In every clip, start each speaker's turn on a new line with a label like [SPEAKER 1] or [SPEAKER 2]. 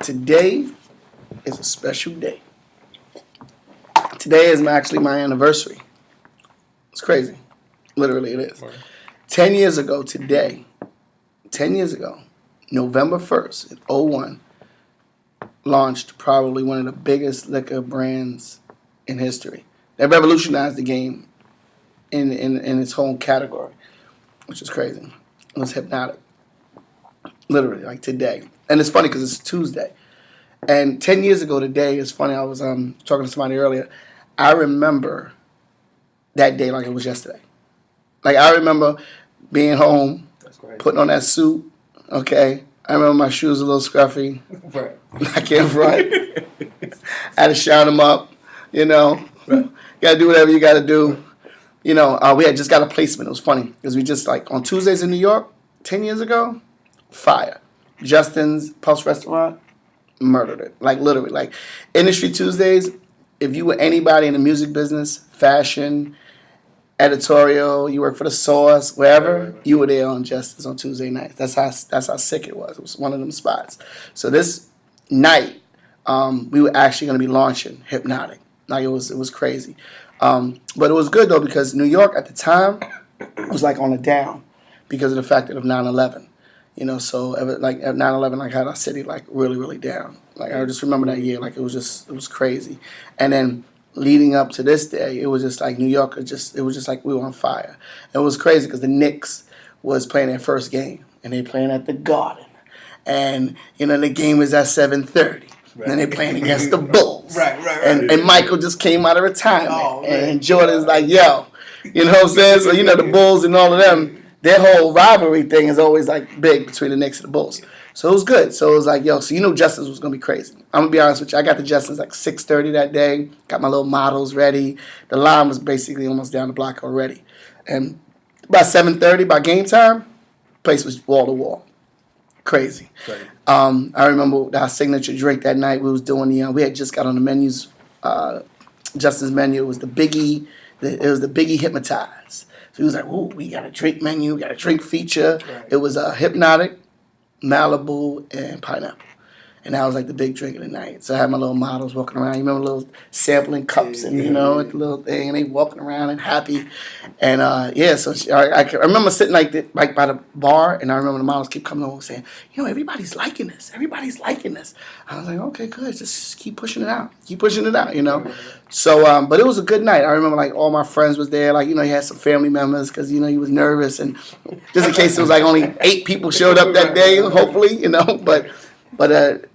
[SPEAKER 1] Today is a special day. Today is actually my anniversary. It's crazy. Literally, it is. 10 years ago today, 10 years ago, November 1st, 01, launched probably one of the biggest liquor brands in history. That revolutionized the game in its whole category, which is crazy. It was Hypnotic. Literally, like today. And it's funny because it's Tuesday. And 10 years ago today, it's funny, I was talking to somebody earlier. I remember that day like it was yesterday. Like, I remember being home, putting on that suit, okay? I remember my shoes a little scruffy.
[SPEAKER 2] Right.
[SPEAKER 1] I can't front. I had to shout them up, you know. Right. Got to do whatever you got to do. You know, we had just got a placement. It was funny because we just, like, on Tuesdays in New York, 10 years ago, fire. Justin's Pulse Restaurant, murdered it. Like, literally. Like, Industry Tuesdays, if you were anybody in the music business, fashion, editorial, you work for The Source, wherever, you were there on Justin's on Tuesday nights. That's how sick it was. It was one of them spots. So this night, we were actually going to be launching Hypnotic. Like, it was crazy. But it was good, though, because New York at the time was, like, on a down because of the fact of 9/11. You know, so like at 9/11, like had our city like really, really down. Like I just remember that year, like it was crazy. And then leading up to this day, it was just like New York, it was just like we were on fire. It was crazy because the Knicks was playing their first game, and they playing at the Garden, and you know the game was at 7:30. Right. And they playing against the Bulls.
[SPEAKER 2] Right.
[SPEAKER 1] And Michael just came out of retirement, and Jordan's like, yo, you know what I'm saying? So you know the Bulls and all of them. Their whole rivalry thing is always like big between the Knicks and the Bulls. So it was good. So it was like, yo, so you know Justin's was going to be crazy. I'm going to be honest with you. I got the Justin's like 6:30 that day. Got my little models ready. The line was basically almost down the block already. And by 7:30, by game time, place was wall to wall. Crazy. Right. I remember our signature drink that night. We was doing we had just got on the menus. Justin's menu. It was the Biggie. It was the Biggie Hypnotize. So he was like, "Ooh, we got a drink menu, we got a drink feature." Right. It was Hypnotic, Malibu, and pineapple. And that was like the big drink of the night. So I had my little models walking around. You remember little sampling cups and, you know, the little thing. And they walking around and happy. And, so I remember sitting like by the bar. And I remember the models keep coming over saying, you know, everybody's liking this. Everybody's liking this. I was like, okay, good. Just keep pushing it out. Keep pushing it out, you know. So, but it was a good night. I remember like all my friends was there. Like, you know, he had some family members because, you know, he was nervous. And just in case it was like only 8 people showed up that day, hopefully, you know. But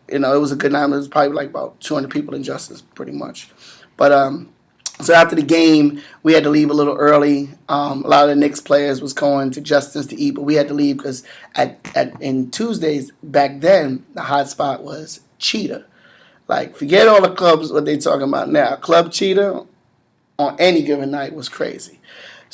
[SPEAKER 1] you know, it was a good night. It was probably like about 200 people in Justice, pretty much. But so after the game, we had to leave a little early. A lot of the Knicks players was going to Justice to eat, but we had to leave because in Tuesdays back then, the hot spot was Cheetah. Like, forget all the clubs what they talking about now. Club Cheetah on any given night was crazy.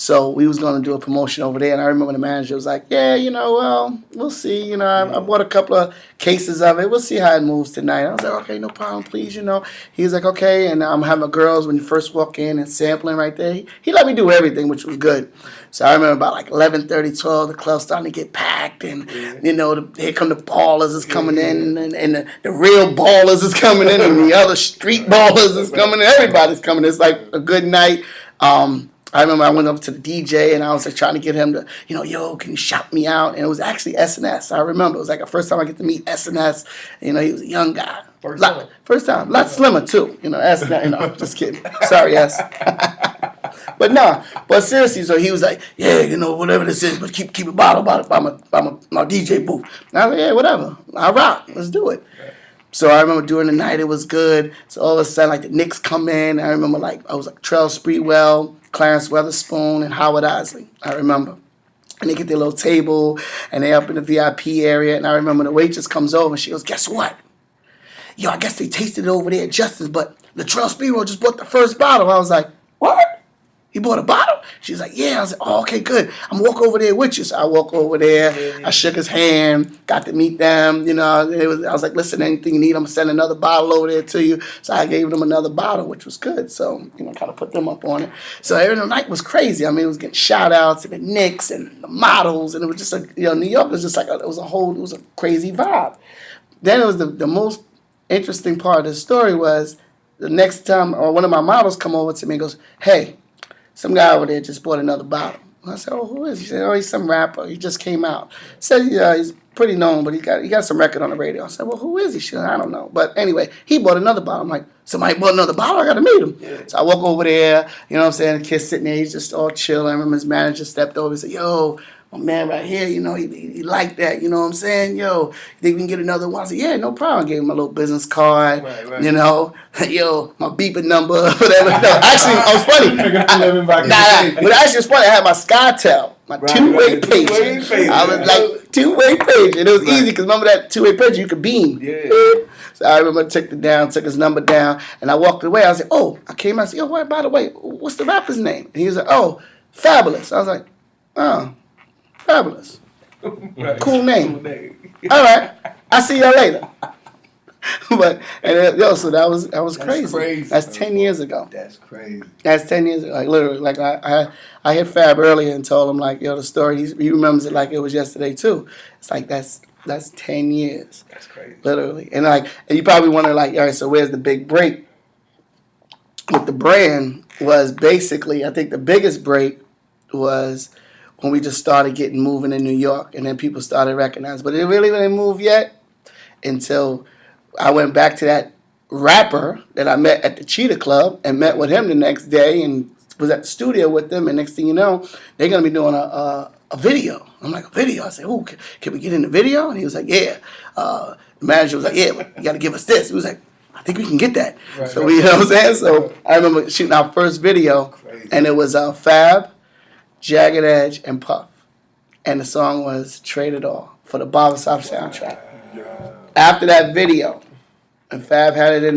[SPEAKER 1] So we was going to do a promotion over there, and I remember the manager was like, yeah, you know, well, we'll see. You know, I bought a couple of cases of it. We'll see how it moves tonight. I was like, okay, no problem, please, you know. He was like, okay, and I'm having girls when you first walk in and sampling right there. He let me do everything, which was good. So I remember about like 11:30, 12, the club's starting to get packed, and, you know, here come the ballers is coming in, and the real ballers is coming in, and the other street ballers is coming in. Everybody's coming in. It's like a good night. I remember I went up to the DJ and I was like trying to get him to, you know, yo, can you shout me out? And it was actually SNS. I remember. It was like the first time I get to meet SNS. You know, he was a young guy. First time. A lot slimmer, too. You know, SNS. You know, just kidding. Sorry, S. But seriously, so he was like, yeah, you know, whatever this is, but keep a bottle by my DJ booth. And I was like, yeah, whatever. I rock. Let's do it. So I remember during the night it was good. So all of a sudden, like the Knicks come in. I remember I was like Trell Sprewell, Clarence Weatherspoon, and Howard Isley. I remember. And they get their little table, and they up in the VIP area. And I remember the waitress comes over, and she goes, guess what? Yo, I guess they tasted it over there at Justice, but Latrell Sprewell just bought the first bottle. I was like, what? He bought a bottle? She's like, yeah. I was like, oh, okay, good. I'm walk over there with you. So I walk over there. I shook his hand, got to meet them. You know, I was like, listen, anything you need, I'm going to send another bottle over there to you. So I gave them another bottle, which was good. So, you know, kind of put them up on it. So every night was crazy. I mean, it was getting shout outs to the Knicks and the models. And it was just New York was just like, it was a crazy vibe. then it was the most interesting part of the story was the next time, or one of my models come over to me and goes, "Hey, some guy over there just bought another bottle." I said, "Oh, who is he?" He said, "Oh, he's some rapper. He just came out." I said, "Yeah, he's pretty known, but he got some record on the radio." I said, "Well, who is he?" She said, "I don't know." But anyway, he bought another bottle. I'm like, "Somebody bought another bottle? I got to meet him." Yeah. So I walk over there, you know what I'm saying? The kid's sitting there, he's just all chill. I remember his manager stepped over and said, "Yo, my man right here, you know, he liked that, you know what I'm saying? Yo, you think we can get another one?" I said, "Yeah, no problem." I gave him my little business card, you know, yo, my beeping number, whatever. No, actually, I was funny. But actually, it's funny. I had my SkyTel, my two-way pager. I was like, two-way pager. And it was easy because remember that two-way pager, you could beam. Yeah. So I remember I took his number down, and I walked away. I was like, "Oh," I came out and said, "Yo, by the way, what's the rapper's name?" And he was like, "Oh, Fabulous." I was like, "Oh. Fabulous. Right. Cool name. All right. I'll see y'all later." But so that was crazy. That's 10 years ago.
[SPEAKER 2] That's crazy.
[SPEAKER 1] That's 10 years ago. Like literally, like I hit Fab earlier and told him like, yo, the story. He remembers it like it was yesterday too. It's like that's 10 years.
[SPEAKER 2] That's crazy.
[SPEAKER 1] Literally, and you probably wonder like, all right, so where's the big break? With the brand was basically, I think the biggest break was when we just started getting moving in New York, and then people started recognizing. But it really didn't move yet until I went back to that rapper that I met at the Cheetah Club and met with him the next day and was at the studio with them. And next thing you know, they're going to be doing a video. I'm like, "A video?" I said, "Oh, can we get in the video?" And he was like, "Yeah." The manager was like, "Yeah, you got to give us this." He was like, "I think we can get that." Right, so, you know what I'm saying? So I remember shooting our first video, and it was Fab, Jagged Edge, and Puff. And the song was Trade It All for the Barbershop soundtrack. Yeah. After that video, and Fab had it in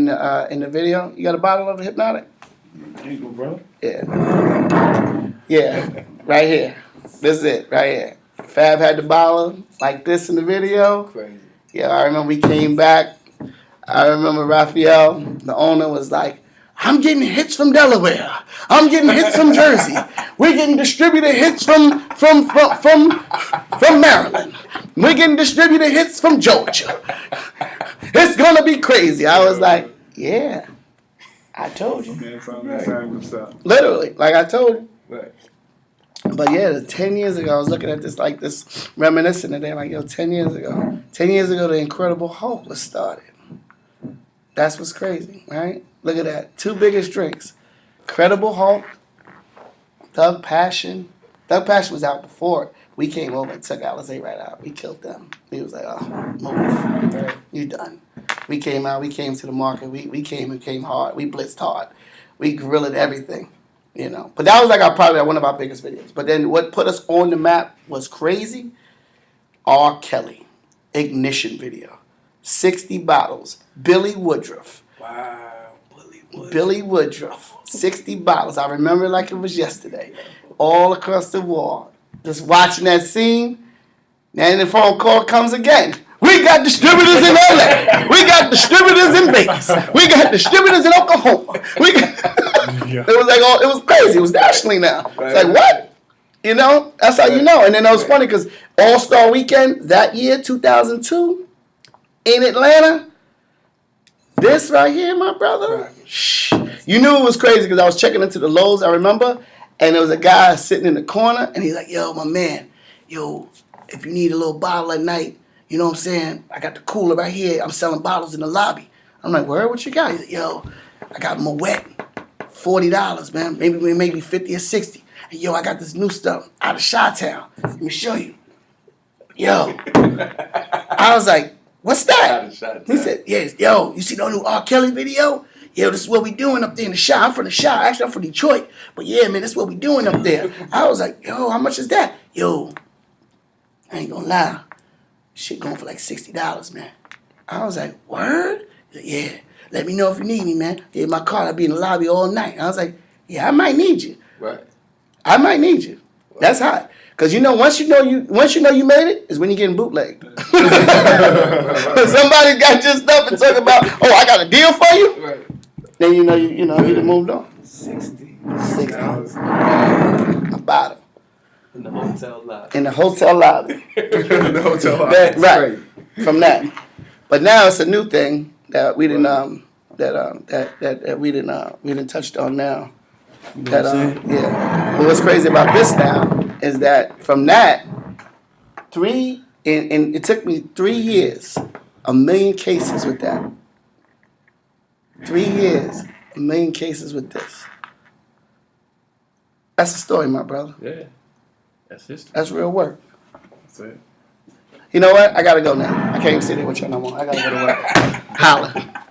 [SPEAKER 1] the video, you got a bottle of the Hypnotic?
[SPEAKER 2] There you go, bro.
[SPEAKER 1] Yeah. Yeah, right here. This is it, right here. Fab had the bottle like this in the video.
[SPEAKER 2] Crazy.
[SPEAKER 1] Yeah, I remember we came back. I remember Raphael, the owner, was like, "I'm getting hits from Delaware. I'm getting hits from Jersey. We're getting distributed hits from Maryland. We're getting distributed hits from Georgia. It's gonna be crazy." I was like, "Yeah, I told you." Literally, like I told you.
[SPEAKER 2] Right.
[SPEAKER 1] But yeah, 10 years ago, I was looking at this like this, reminiscing today, like, yo, 10 years ago, the Incredible Hulk was started. That's what's crazy, right? Look at that. Two biggest drinks. Incredible Hulk, Thug Passion. Thug Passion was out before it. We came over and took Alizé right out. We killed them. He was like, "Oh, move. You done." We came out. We came to the market. We came hard. We blitzed hard. We grilled everything, you know. But that was like probably one of our biggest videos. But then what put us on the map was crazy. R. Kelly, Ignition video. 60 bottles. Billy Woodruff.
[SPEAKER 2] Wow.
[SPEAKER 1] Billy Woodruff. 60 bottles. I remember it like it was yesterday. All across the wall. Just watching that scene. Then the phone call comes again. "We got distributors in LA. We got distributors in Vegas. We got distributors in Oklahoma." It was like, it was crazy. It was nationally now. It's like, what? You know? That's how you know. And then it was funny because All-Star Weekend that year, 2002, in Atlanta, this right here, my brother, you knew it was crazy because I was checking into the Lowe's, I remember, and there was a guy sitting in the corner, and he's like, "Yo, my man, yo, if you need a little bottle at night, you know what I'm saying? I got the cooler right here. I'm selling bottles in the lobby." I'm like, "Where? What you got?" He's like, "Yo, I got Moet, $40, man, maybe 50 or 60. And yo, I got this new stuff out of Chi-Town. Let me show you." Yo, I was like, "What's that?" He said, "Yes, yo, you see the new R. Kelly video? Yo, this is what we doing up there in the Chi. I'm from the Chi. Actually, I'm from Detroit. But yeah, man, this is what we doing up there." I was like, "Yo, how much is that?" "Yo, I ain't gonna lie. Shit going for like $60, man." I was like, "Word?" He said, "Yeah, let me know if you need me, man. Yeah, my car, I'll be in the lobby all night." I was like, "Yeah, I might need you.
[SPEAKER 2] Right.
[SPEAKER 1] I might need you." Right. That's hot. Because you know, once you know you made it, is when you're getting bootlegged. Somebody got your stuff and talking about, "Oh, I got a deal for you."
[SPEAKER 2] Right.
[SPEAKER 1] Then you know you done moved on.
[SPEAKER 2] 60.
[SPEAKER 1] A bottle.
[SPEAKER 2] In the hotel lobby.
[SPEAKER 1] In the hotel lobby.
[SPEAKER 2] In the hotel lobby.
[SPEAKER 1] Right. from that. But now it's a new thing that we didn't that we didn't touched on now.
[SPEAKER 2] You know what I'm saying?
[SPEAKER 1] Yeah. But what's crazy about this now is that from that and it took me 3 years, 1 million cases with that. 3 years, 1 million cases with this. That's the story, my brother.
[SPEAKER 2] Yeah. That's history.
[SPEAKER 1] That's real work.
[SPEAKER 2] That's it.
[SPEAKER 1] You know what? I gotta go now. I can't even sit there with you no more. I gotta go to work. Holla.